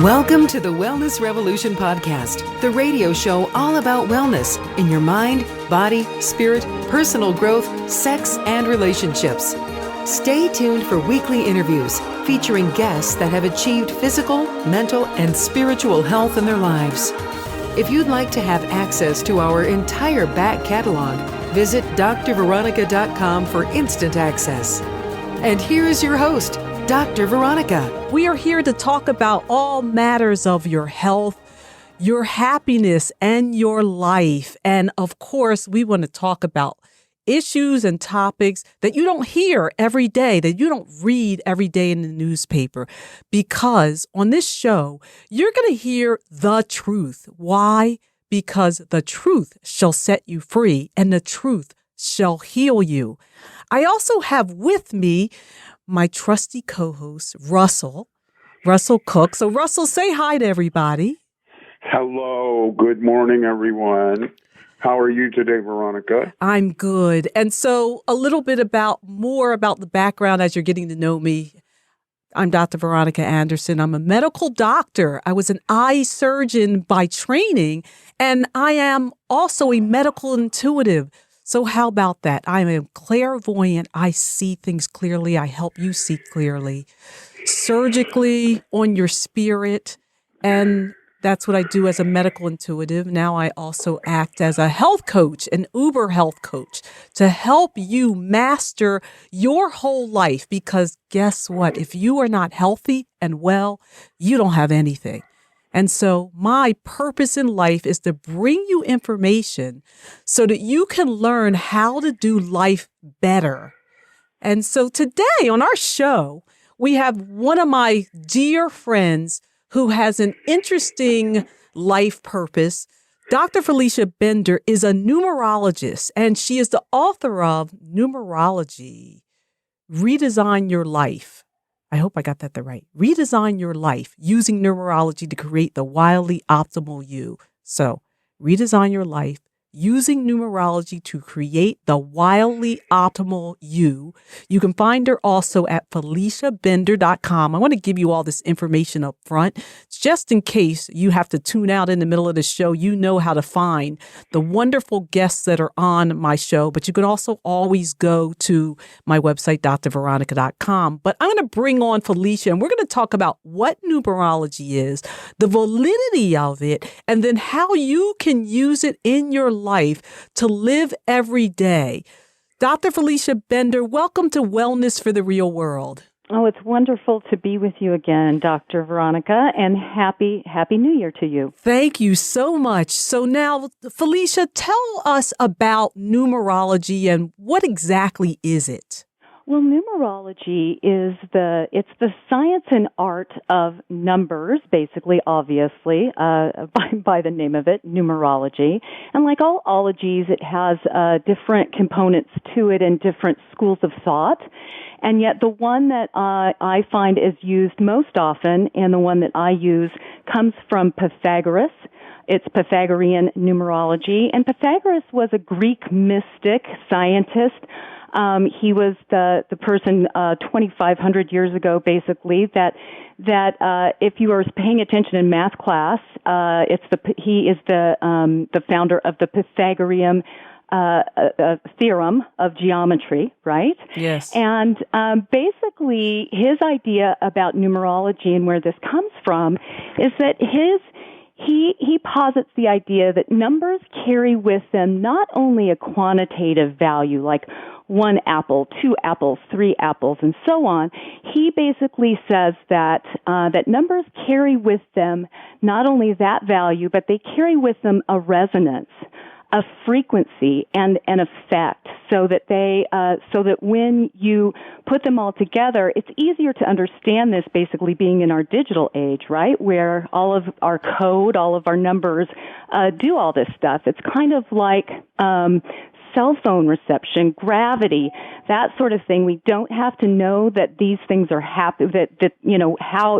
Welcome to the Wellness Revolution Podcast, the radio show all about wellness in your mind, body, spirit, personal growth, sex, and relationships. Stay tuned for weekly interviews featuring guests that have achieved physical, mental, and spiritual health in their lives. If you'd like to have access to our entire back catalog, visit drveronica.com for instant access. And here is your host, Dr. Veronica. We are here to talk about all matters of your health, your happiness, and your life. And of course, we want to talk about issues and topics that you don't hear every day, that you don't read every day in the newspaper. Because on this show, you're going to hear the truth. Why? Because the truth shall set you free and the truth shall heal you. I also have with me my trusty co-host, Russell Cook. So Russell, say hi to everybody. Hello. Good morning, everyone. How are you today, Veronica? I'm good. And so a little bit more about the background as you're getting to know me. I'm Dr. Veronica Anderson. I'm a medical doctor. I was an eye surgeon by training, and I am also a medical intuitive. So how about that? I am clairvoyant. I see things clearly. I help you see clearly, surgically on your spirit. And that's what I do as a medical intuitive. Now I also act as a health coach, an Uber health coach, to help you master your whole life. Because guess what? If you are not healthy and well, you don't have anything. And so my purpose in life is to bring you information so that you can learn how to do life better. And so today on our show, we have one of my dear friends who has an interesting life purpose. Dr. Felicia Bender is a numerologist, and she is the author of Numerology, Redesign Your Life. I hope I got that right. Redesign your life using numerology to create the wildly optimal you. So, redesign your life using numerology to create the wildly optimal you. You can find her also at FeliciaBender.com. I want to give you all this information up front, just in case you have to tune out in the middle of the show. You know how to find the wonderful guests that are on my show, but you can also always go to my website, drveronica.com. But I'm going to bring on Felicia, and we're going to talk about what numerology is, the validity of it, and then how you can use it in your life to live every day. Dr. Felicia Bender, welcome to Wellness for the Real World. Oh, it's wonderful to be with you again, Dr. Veronica, and happy New Year to you. Thank you so much. So now, Felicia, tell us about numerology and what exactly is it? Well, numerology is the science and art of numbers, basically, obviously, by the name of it, numerology. And like all ologies, it has different components to it and different schools of thought. And yet the one that I find is used most often, and the one that I use, comes from Pythagoras. It's Pythagorean numerology. And Pythagoras was a Greek mystic scientist. He was the person 2,500 years ago, basically, that if you are paying attention in math class, he is the founder of the Pythagorean theorem of geometry, right? Yes. And basically, his idea about numerology and where this comes from is that he posits the idea that numbers carry with them not only a quantitative value, like 1 apple, 2 apples, 3 apples, and so on. He basically says that numbers carry with them not only that value, but they carry with them a resonance, a frequency, and an effect, so that when you put them all together, it's easier to understand this, basically being in our digital age, right, where all of our code, all of our numbers do all this stuff. It's kind of like cell phone reception, gravity, that sort of thing. We don't have to know that these things are how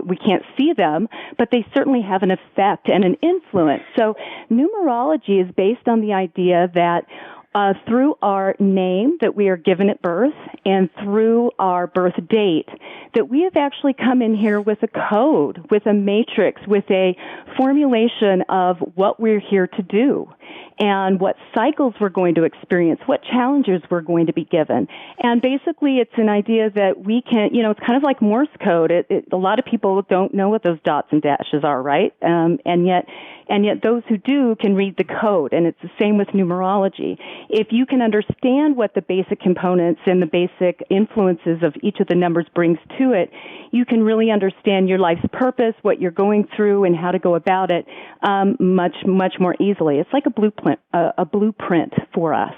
we can't see them, but they certainly have an effect and an influence. So numerology is based on the idea that through our name that we are given at birth and through our birth date, that we have actually come in here with a code, with a matrix, with a formulation of what we're here to do and what cycles we're going to experience, what challenges we're going to be given. And basically it's an idea that we can, it's kind of like Morse code. A lot of people don't know what those dots and dashes are, right? And yet those who do can read the code, and it's the same with numerology. If you can understand what the basic components and the basic influences of each of the numbers brings to it, you can really understand your life's purpose, what you're going through, and how to go about it much, much more easily. It's like a blueprint for us.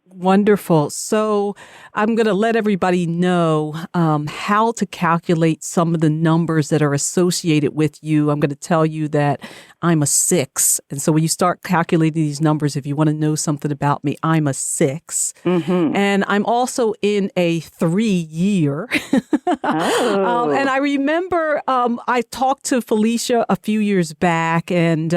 Wonderful. So I'm going to let everybody know how to calculate some of the numbers that are associated with you. I'm going to tell you that I'm a 6. And so when you start calculating these numbers, if you want to know something about me, I'm a 6. Mm-hmm. And I'm also in a 3 year. Oh. And I remember I talked to Felicia a few years back, and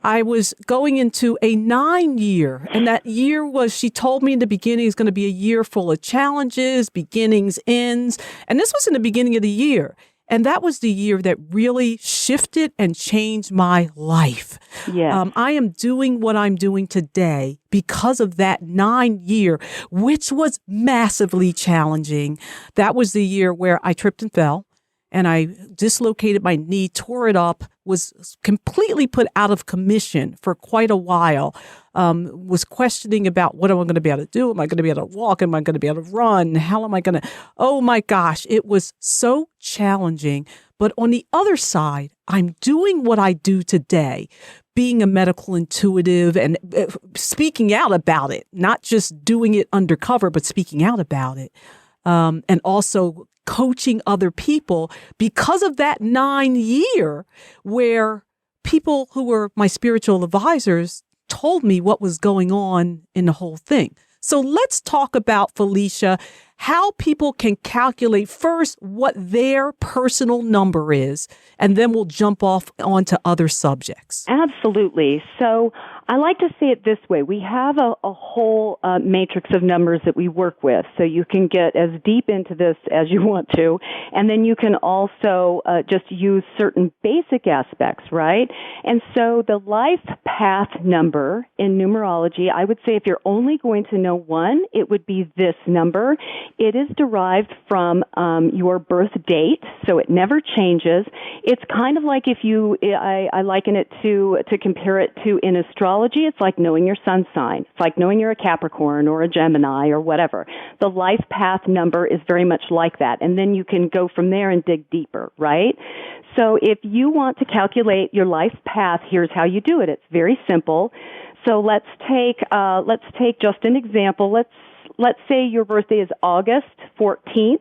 I was going into a 9 year. And that year was, she told me in the beginning, it's going to be a year full of challenges, beginnings, ends. And this was in the beginning of the year. And that was the year that really shifted and changed my life. Yes. I am doing what I'm doing today because of that 9 year, which was massively challenging. That was the year where I tripped and fell, and I dislocated my knee, tore it up, was completely put out of commission for quite a while, was questioning about what am I going to be able to do? Am I going to be able to walk? Am I going to be able to run? How am I going to? Oh my gosh, it was so challenging. But on the other side, I'm doing what I do today, being a medical intuitive and speaking out about it, not just doing it undercover, but speaking out about it. And also coaching other people because of that 9 year where people who were my spiritual advisors told me what was going on in the whole thing. So let's talk about, Felicia, how people can calculate first what their personal number is, and then we'll jump off onto other subjects. Absolutely. So I like to say it this way. We have a whole matrix of numbers that we work with, so you can get as deep into this as you want to, and then you can also just use certain basic aspects, right? And so the life path number in numerology, I would say if you're only going to know one, it would be this number. It is derived from your birth date, so it never changes. It's kind of like if I liken it to compare it to in astrology, it's like knowing your sun sign. It's like knowing you're a Capricorn or a Gemini or whatever. The life path number is very much like that, and then you can go from there and dig deeper, right? So if you want to calculate your life path, here's how you do it. It's very simple. So let's take just an example. Let's say your birthday is August 14th,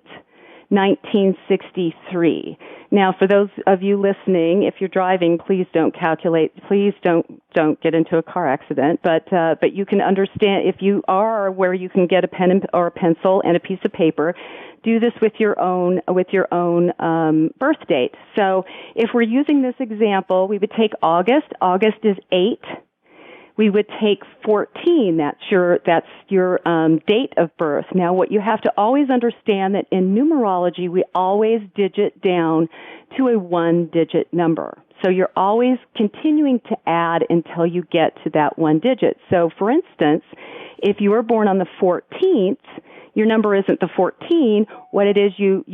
1963. Now, for those of you listening, if you're driving, please don't calculate. Please don't get into a car accident. But you can understand if you are where you can get a pen or a pencil and a piece of paper. Do this with your own birth date. So, if we're using this example, we would take August. August is 8. We would take 14. That's your date of birth. Now, what you have to always understand that in numerology, we always digit down to a 1-digit number. So you're always continuing to add until you get to that 1 digit. So, for instance, if you were born on the 14th, your number isn't the 14. What it is, you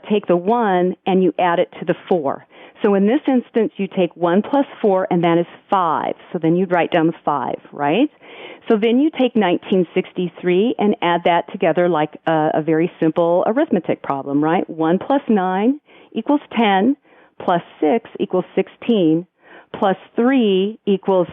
take the 1 and you add it to the 4. So in this instance, you take 1 plus 4, and that is 5. So then you'd write down the 5, right? So then you take 1963 and add that together like a very simple arithmetic problem, right? 1 plus 9 equals 10, plus 6 equals 16, plus 3 equals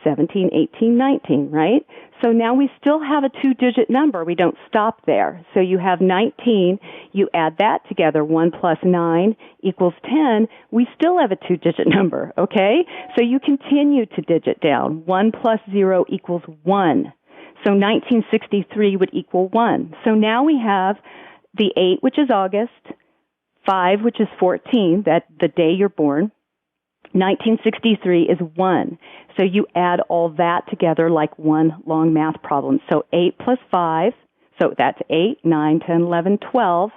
17, 18, 19, right? So now we still have a 2-digit number. We don't stop there. So you have 19. You add that together. 1 plus 9 equals 10. We still have a 2-digit number, okay? So you continue to digit down. 1 plus 0 equals 1. So 1963 would equal 1. So now we have the 8, which is August, 5, which is 14, that the day you're born. 1963 is 1. So you add all that together like one long math problem. So 8 plus 5, so that's 8, 9, 10, 11, 12,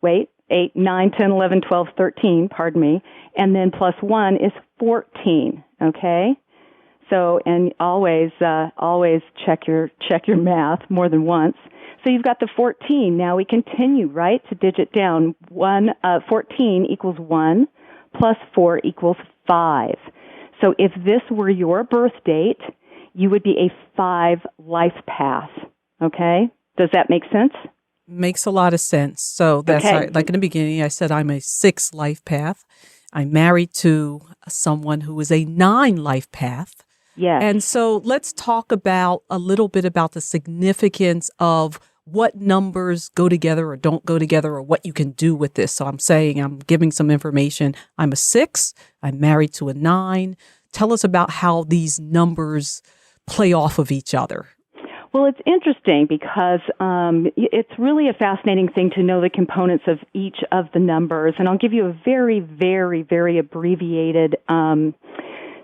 8, 9, 10, 11, 12, 13, pardon me, and then plus 1 is 14, okay? So, and always check your math more than once. So you've got the 14. Now we continue, right, to digit down. 14 equals 1 plus 4 equals 5. So if this were your birth date, you would be a 5 life path, okay? Does that make sense? Makes a lot of sense. So that's Okay. like in the beginning, I said I'm a 6 life path. I'm married to someone who is a 9 life path. Yes. And so let's talk about a little bit about the significance of what numbers go together or don't go together or what you can do with this. So I'm giving some information. I'm a 6. I'm married to a 9. Tell us about how these numbers play off of each other. Well, it's interesting because it's really a fascinating thing to know the components of each of the numbers. And I'll give you a very, very, very abbreviated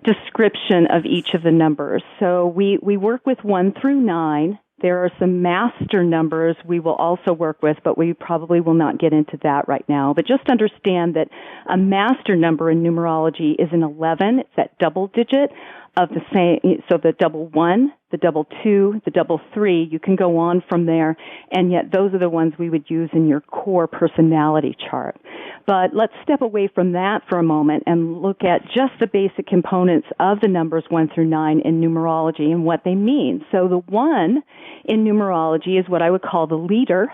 description of each of the numbers. So we work with 1 through 9. There are some master numbers we will also work with, but we probably will not get into that right now. But just understand that a master number in numerology is an 11. It's that double digit of the same, so the double 1, the double 2, the double 3, you can go on from there, and yet those are the ones we would use in your core personality chart. But let's step away from that for a moment and look at just the basic components of the numbers 1 through 9 in numerology and what they mean. So the 1 in numerology is what I would call the leader.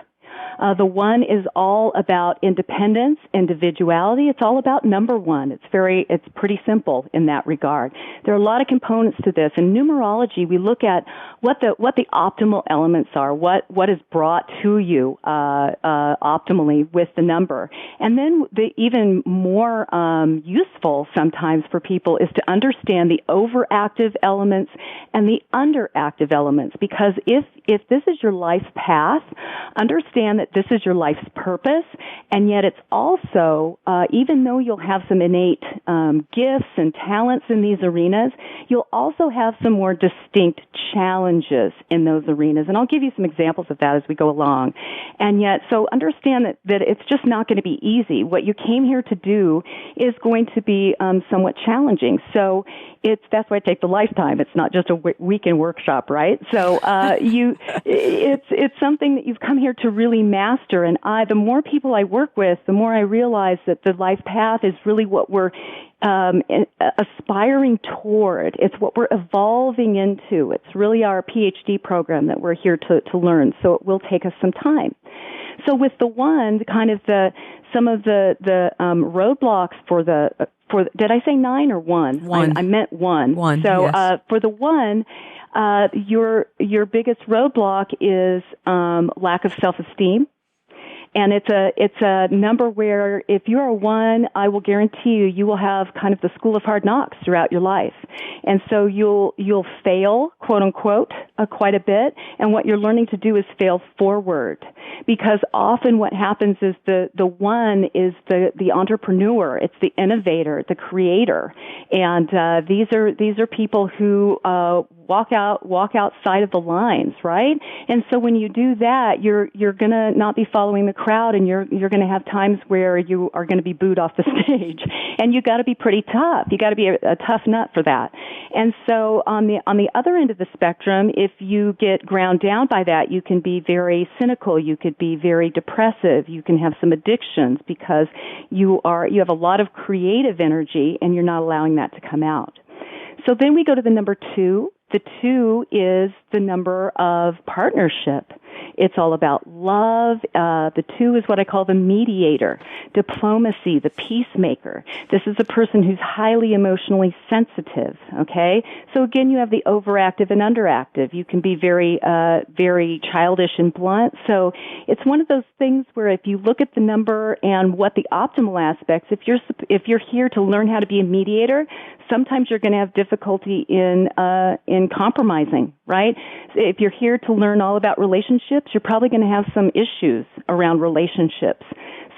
The 1 is all about independence, individuality. It's all about number 1. It's pretty simple in that regard. There are a lot of components to this. In numerology, we look at what the optimal elements are, what is brought to you optimally with the number. And then the even more useful sometimes for people is to understand the overactive elements and the underactive elements, because if this is your life path, understand that this is your life's purpose, and yet it's also, even though you'll have some innate gifts and talents in these arenas, you'll also have some more distinct challenges in those arenas. And I'll give you some examples of that as we go along. And yet, so understand that it's just not going to be easy. What you came here to do is going to be somewhat challenging. So that's why I take the lifetime. It's not just a weekend workshop, right? So it's something that you've come here to really master. And the more people I work with, the more I realize that the life path is really what we're aspiring toward. It's what we're evolving into. It's really our PhD program that we're here to learn. So it will take us some time. So with the 1, some of the roadblocks for did I say 9 or 1? 1. I meant 1. 1. So yes. for the 1, your biggest roadblock is lack of self-esteem. And it's a number where if you're a 1, I will guarantee you will have kind of the school of hard knocks throughout your life. And so you'll fail, quote unquote, quite a bit. And what you're learning to do is fail forward. Because often what happens is the 1 is the entrepreneur, it's the innovator, the creator. And these are people who walk outside of the lines, right? And so when you do that, you're going to not be following the crowd, and you're going to have times where you are going to be booed off the stage. And you got to be pretty tough. You got to be a tough nut for that. And so on the other end of the spectrum, if you get ground down by that, you can be very cynical. You could be very depressive. You can have some addictions because you have a lot of creative energy, and you're not allowing that to come out. So then we go to the number 2. The 2 is the number of partnership. It's all about love. The 2 is what I call the mediator, diplomacy, the peacemaker. This is a person who's highly emotionally sensitive, okay? So again, you have the overactive and underactive. You can be very, very childish and blunt. So it's one of those things where if you look at the number and what the optimal aspects, if you're here to learn how to be a mediator, sometimes you're going to have difficulty in compromising, right? If you're here to learn all about relationships, you're probably going to have some issues around relationships.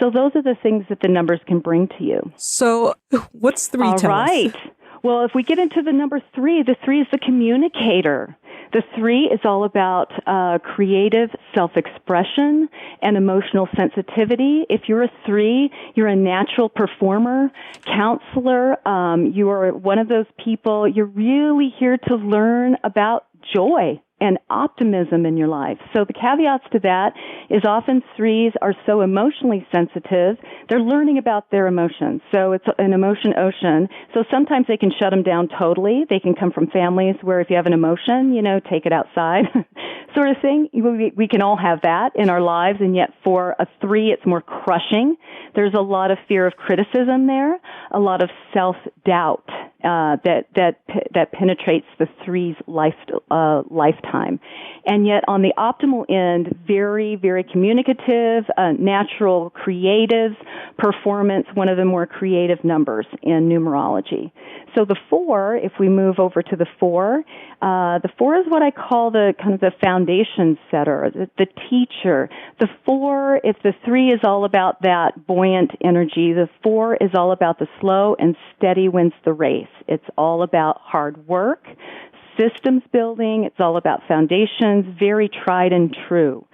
So those are the things that the numbers can bring to you. So what's 3 all tell right. us? Well, if we get into the number 3, the 3 is the communicator. The 3 is all about creative self-expression and emotional sensitivity. If you're a 3, you're a natural performer, counselor. You are one of those people. You're really here to learn about joy and optimism in your life. So the caveats to that is often 3s are so emotionally sensitive, they're learning about their emotions. So it's an emotion ocean. So sometimes they can shut them down totally. They can come from families where if you have an emotion, take it outside sort of thing. We can all have that in our lives, and yet for a 3, it's more crushing. There's a lot of fear of criticism there, a lot of self-doubt that penetrates the 3's lifetime. And yet on the optimal end, very, very communicative, natural, creative performance, one of the more creative numbers in numerology. So the 4, if we move over to the 4 is what I call the kind of the foundation setter, the teacher. The 4, if the 3 is all about that buoyant energy, the 4 is all about the slow and steady wins the race. It's all about hard work, systems building. It's all about foundations, very tried and true.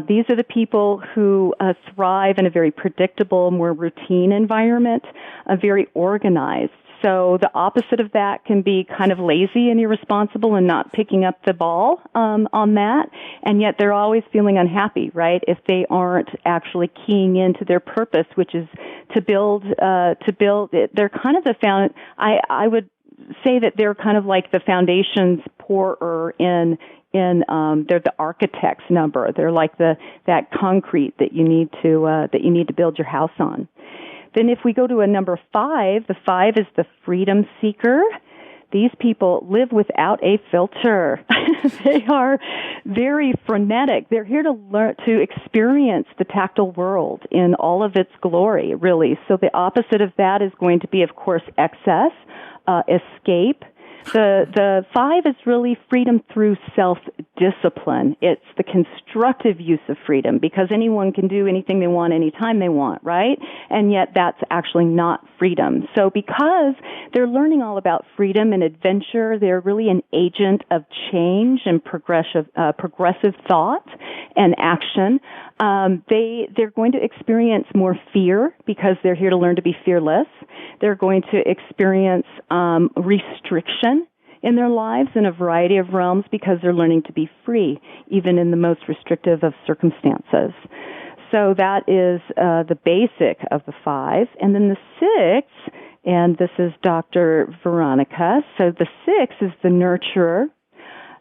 These are the people who thrive in a very predictable, more routine environment, very organized. So the opposite of that can be kind of lazy and irresponsible and not picking up the ball on that, and yet they're always feeling unhappy, right? If they aren't actually keying into their purpose, which is to build it. They're kind of I would say that they're kind of like the foundations pourer in they're the architect's number. They're like that concrete that you need to build your house on. Then if we go to a number 5, the 5 is the freedom seeker. These people live without a filter. They are very frenetic. They're here to learn to experience the tactile world in all of its glory, really. So the opposite of that is going to be, of course, excess, escape. The 5 is really freedom through self-discipline. It's the constructive use of freedom, because anyone can do anything they want anytime they want, right? And yet that's actually not freedom. So because they're learning all about freedom and adventure, they're really an agent of change and progressive thought and action. They're going to experience more fear because they're here to learn to be fearless. They're going to experience restriction in their lives in a variety of realms because they're learning to be free, even in the most restrictive of circumstances. So that is the basic of the 5. And then the 6, and this is Dr. Veronica. So the 6 is the nurturer.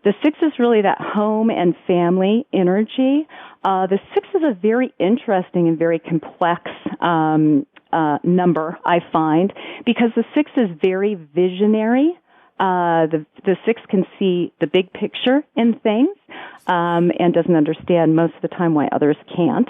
The 6 is really that home and family energy. The 6 is a very interesting and very complex number, I find, because the 6 is very visionary. The 6 can see the big picture in things and doesn't understand most of the time why others can't.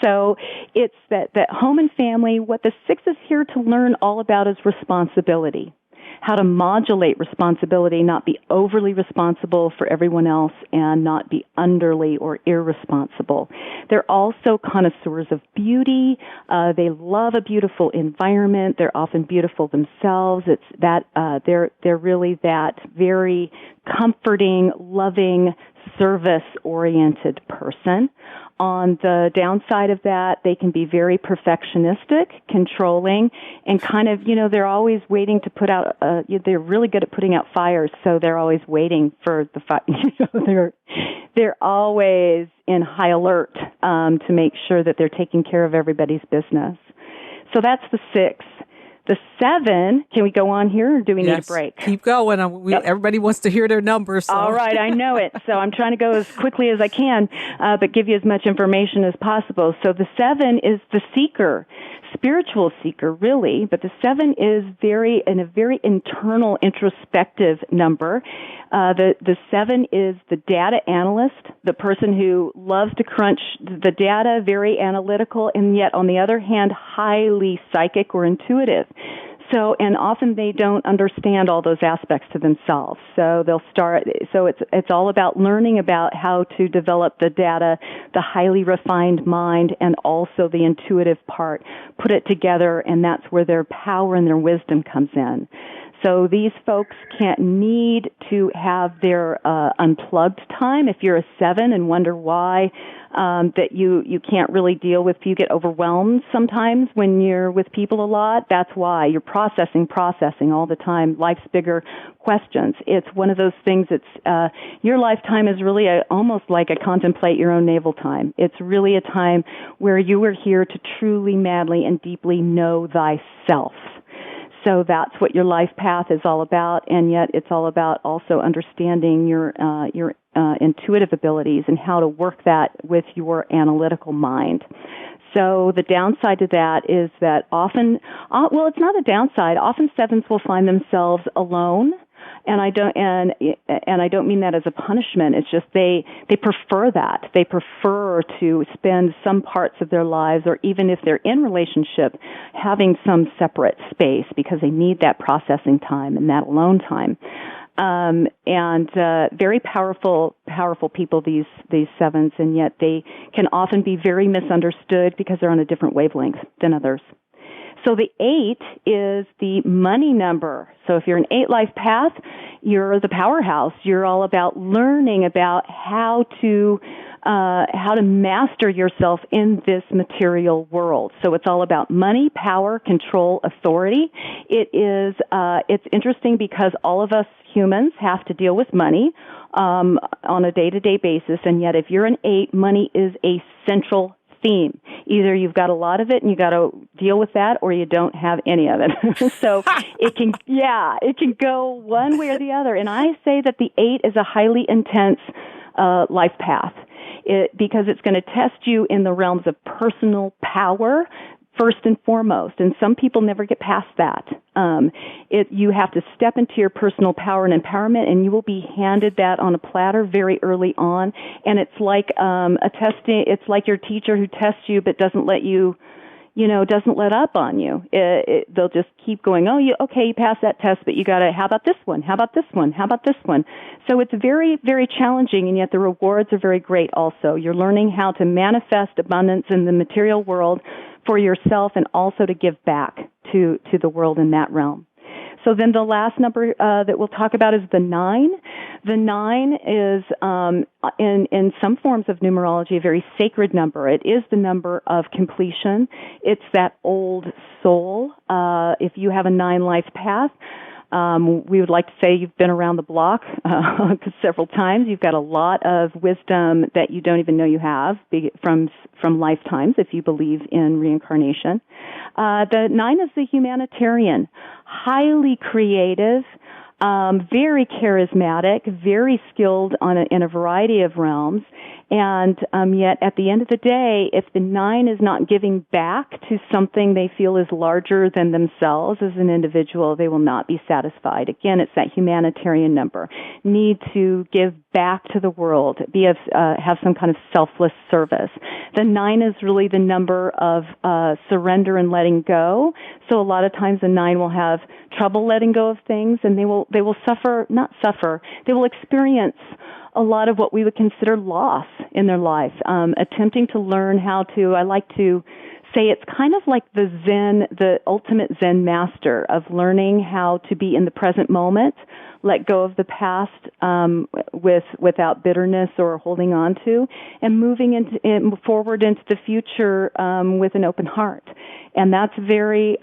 So it's that home and family. What the 6 is here to learn all about is responsibility. How to modulate responsibility, not be overly responsible for everyone else and not be underly or irresponsible. They're also connoisseurs of beauty. They love a beautiful environment. They're often beautiful themselves. It's that they're really that very comforting, loving, service-oriented person. On the downside of that, they can be very perfectionistic, controlling, and kind of, they're always waiting to put out, they're really good at putting out fires, so they're always waiting for the fire. They're always in high alert to make sure that they're taking care of everybody's business. So that's the 6. The 7, can we go on here, or do we need a break? Keep going. Yep. Everybody wants to hear their numbers. So. All right, I know it. So I'm trying to go as quickly as I can, but give you as much information as possible. So the 7 is the seeker, spiritual seeker, really, but the 7 is a very internal, introspective number. The 7 is the data analyst, the person who loves to crunch the data, very analytical, and yet, on the other hand, highly psychic or intuitive. So, and often they don't understand all those aspects to themselves. So it's all about learning about how to develop the data, the highly refined mind, and also the intuitive part, put it together, and that's where their power and their wisdom comes in. So these folks can't need to have their unplugged time. If you're a 7 and wonder why that you can't really deal with, you get overwhelmed sometimes when you're with people a lot, that's why. You're processing all the time. Life's bigger questions. It's one of those things that's, your lifetime is really almost like a contemplate your own navel time. It's really a time where you are here to truly, madly, and deeply know thyself. So that's what your life path is all about, and yet it's all about also understanding your intuitive abilities and how to work that with your analytical mind. So the downside to that is that often, well, it's not a downside. Often 7s will find themselves alone. And I don't mean that as a punishment. It's just they prefer that. They prefer to spend some parts of their lives, or even if they're in relationship, having some separate space because they need that processing time and that alone time. Very powerful people, these 7s, and yet they can often be very misunderstood because they're on a different wavelength than others. So the 8 is the money number. So if you're an 8 life path, you're the powerhouse. You're all about learning about how to master yourself in this material world. So it's all about money, power, control, authority. It's interesting because all of us humans have to deal with money on a day-to-day basis, and yet if you're an 8, money is a central theme. Either you've got a lot of it and you got to deal with that, or you don't have any of it. So it can go one way or the other. And I say that the 8 is a highly intense life path because it's going to test you in the realms of personal power first and foremost, and some people never get past that. You have to step into your personal power and empowerment, and you will be handed that on a platter very early on. And it's like it's like your teacher who tests you but doesn't let you, doesn't let up on you. They'll just keep going. Oh, you passed that test, but you got to. How about this one? How about this one? How about this one? So it's very, very challenging, and yet the rewards are very great. Also, you're learning how to manifest abundance in the material world for yourself, and also to give back to the world in that realm. So then the last number that we'll talk about is the 9. The 9 is, in some forms of numerology, a very sacred number. It is the number of completion. It's that old soul. If you have a 9 life path, we would like to say you've been around the block several times. You've got a lot of wisdom that you don't even know you have from lifetimes, if you believe in reincarnation. The 9 is the humanitarian, highly creative, very charismatic, very skilled in a variety of realms. And yet, at the end of the day, if the 9 is not giving back to something they feel is larger than themselves as an individual, they will not be satisfied. Again, it's that humanitarian number. Need to give back to the world, have some kind of selfless service. The 9 is really the number of surrender and letting go. So a lot of times the 9 will have trouble letting go of things, and they will they will experience a lot of what we would consider loss in their life, attempting to learn how to, I like to say it's kind of like the ultimate Zen master of learning how to be in the present moment, let go of the past without bitterness or holding on to, and moving forward into the future with an open heart. And that's very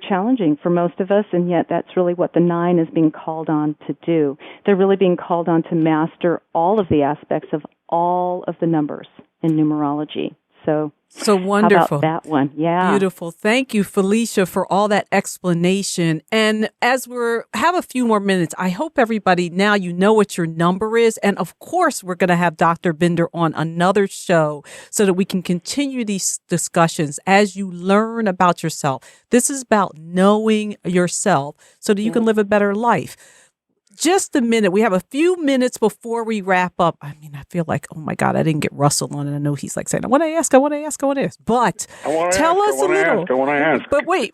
challenging for most of us, and yet that's really what the 9 is being called on to do. They're really being called on to master all of the aspects of all of the numbers in numerology. So wonderful. How about that one? Yeah. Beautiful. Thank you, Felicia, for all that explanation. And as have a few more minutes, I hope everybody now you know what your number is. And of course, we're going to have Dr. Bender on another show so that we can continue these discussions as you learn about yourself. This is about knowing yourself so that you can live a better life. Just a minute. We have a few minutes before we wrap up. I mean, I feel like, oh my God, I didn't get Russell on, and I know he's like saying, I want to ask. But tell us a little. I want to ask. But wait.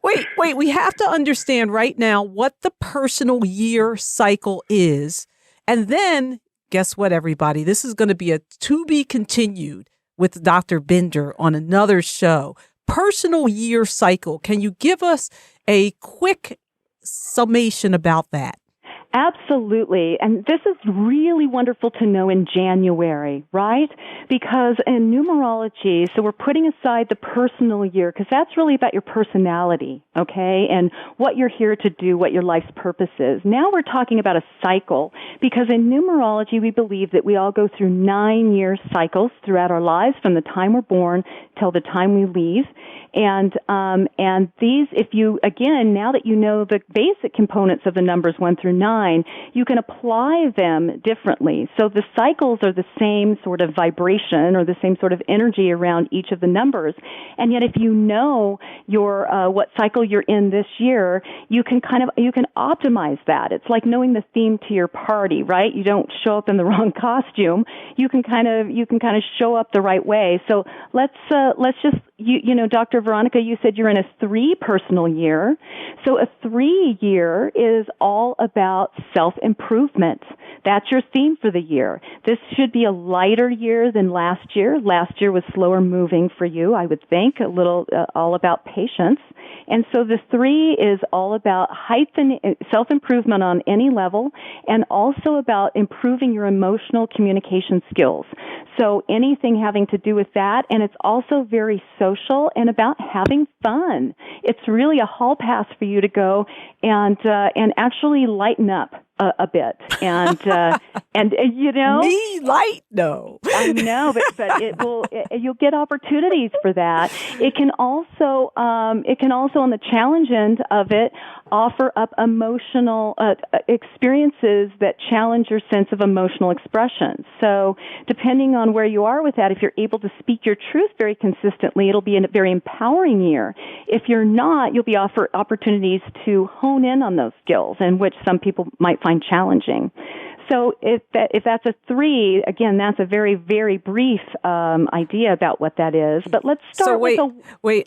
We have to understand right now what the personal year cycle is. And then, guess what, everybody? This is going to be a to be continued with Dr. Bender on another show. Personal year cycle. Can you give us a quick summation about that? Absolutely. And this is really wonderful to know in January, right? Because in numerology, so we're putting aside the personal year because that's really about your personality, okay? And what you're here to do, what your life's purpose is. Now we're talking about a cycle because in numerology, we believe that we all go through 9-year cycles throughout our lives from the time we're born till the time we leave. And these, if you, again, now that you know the basic components of the numbers 1 through 9, you can apply them differently. So the cycles are the same sort of vibration or the same sort of energy around each of the numbers. And yet if you know your, what cycle you're in this year, you can optimize that. It's like knowing the theme to your party, right? You don't show up in the wrong costume. You can kind of show up the right way. So let's just, you know, Dr. Veronica, you said you're in a 3 personal year. So a 3 year is all about self-improvement. That's your theme for the year. This should be a lighter year than last year. Last year was slower moving for you, I would think, a little all about patience. And so the 3 is all about self-improvement on any level and also about improving your emotional communication skills. So anything having to do with that, and it's also very social and about having fun. It's really a hall pass for you to go and actually lighten up a bit, and you know, me light no. I know, but it will. You'll get opportunities for that. It can also on the challenge end of it offer up emotional experiences that challenge your sense of emotional expression. So depending on where you are with that, if you're able to speak your truth very consistently, it'll be a very empowering year. If you're not, you'll be offered opportunities to hone in on those skills, and which some people might find challenging. So if that's a 3, again, that's a very, very brief idea about what that is. But let's start wait.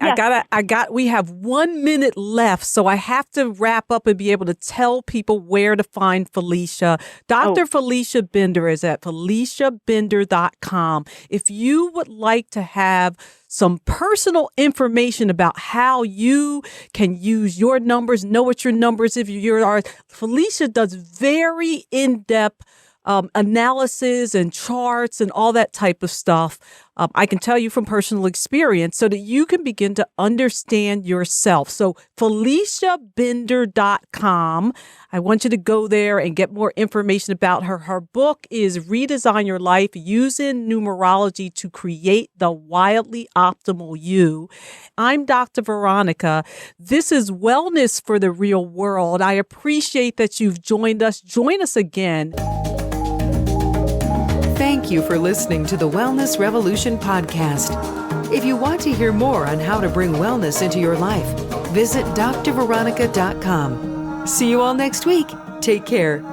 Yes. We have 1 minute left, so I have to wrap up and be able to tell people where to find Felicia. Dr. Felicia Bender is at FeliciaBender.com. If you would like to have some personal information about how you can use your numbers, know what your numbers, if you're Felicia does very in-depth analysis and charts and all that type of stuff. I can tell you from personal experience so that you can begin to understand yourself. So FeliciaBender.com. I want you to go there and get more information about her. Her book is Redesign Your Life Using Numerology to Create the Wildly Optimal You. I'm Dr. Veronica. This is Wellness for the Real World. I appreciate that you've joined us. Join us again. Thank you for listening to the Wellness Revolution podcast. If you want to hear more on how to bring wellness into your life, visit drveronica.com. See you all next week. Take care.